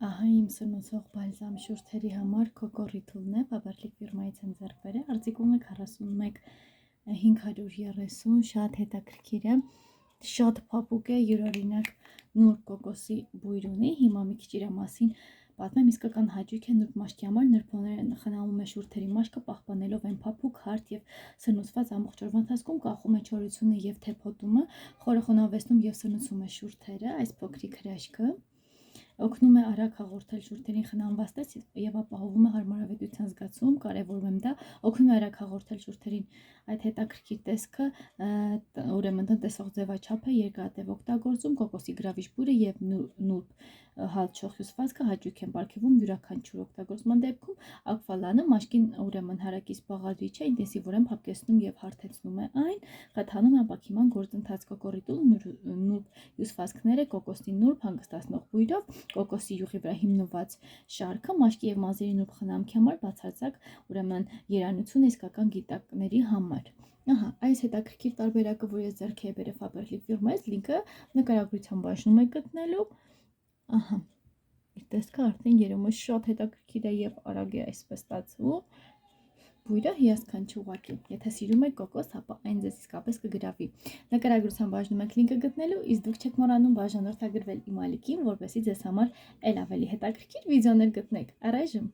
Ահա իմ սնուցող բալզամ շուրթերի համար Coco Ritual-ն է, Faberlic ֆիրմայից են ձեռք բերել, արտիկուլն է 41530, շատ հետաքրքիր է, շատ փափուկ է, յուրօրինակ նուրբ կոկոսի բույր ունի, հիմա մի քիչ իր մասին պատմեմ, իսկական հաճույք է նուրբ մաշկի համար, նրբորեն խնամում է շուրթերի մաշկը, պահպանելով այն փափուկ, հարթ եւ սնուցված ամբողջ օրվա ընթացքում, կախում է չորությունը եւ թեփոտումը, խորը խոնավեցնում եւ սնուցում է շուրթերը, այս փոքրիկ հրաշքը օգնում է արագ հաղորդել շուրթերին խնամված տեսք եւ ապահովում է հարմարավետության զգացում, կարեւորում եմ դա, օգնում է արագ հաղորդել շուրթերին այդ հետաքրքիր տեսքը, ուրեմն տնտեսող ձևաչափը երկարատև օգտագործում, կոկոսի գրավիչ բույրը եւ նուրբ հալչող հյուսվածքը հաճույք են պարգևում յուրաքանչյուր օգտագործման դեպքում, ակվալանը մաշկին ուրեմն հարակից բաղադրիչ է, ինտենսիվորեն փափկեցնում եւ հարթեցնում է այն, խթանում է ապակիման գործընթաց Coco Ritual-ը նուրբ հյուսվածքները կոկոսի նուրբ հանգստացնող բույրով կոկոսի յուղի վրա հիմնված շարքը մաշկի եւ մազերի նուրբ խնամքի համար բացարձակ ուրեմն երանություն է իսկական գիտակների համար։ Ահա, այս հետաքրքիր տարբերակը, որ ես ձեռքի եմ բերել Faberlic ֆիրմայից, լինքը նկարագրության բաժնում եք գտնելու։ Ահա, իր տեսքը արդեն երևում է շատ հետաքրքիր է եւ արագ է այսպես ստացվում։ Բույրը հիասքանչ ուղղակի, եթե սիրում եք կոկոս, ապա այն ձեզ իսկապես կգրավի։ Նկարագրության բաժնում եք լինքը գտնելու, իսկ դուք չեք մոռանում բաժանորդագրվել իմ ալիքին, որպեսզի ձեզ համար ել ավելի հետաքրքիր վիդեոներ գտնեք։ Առայժմ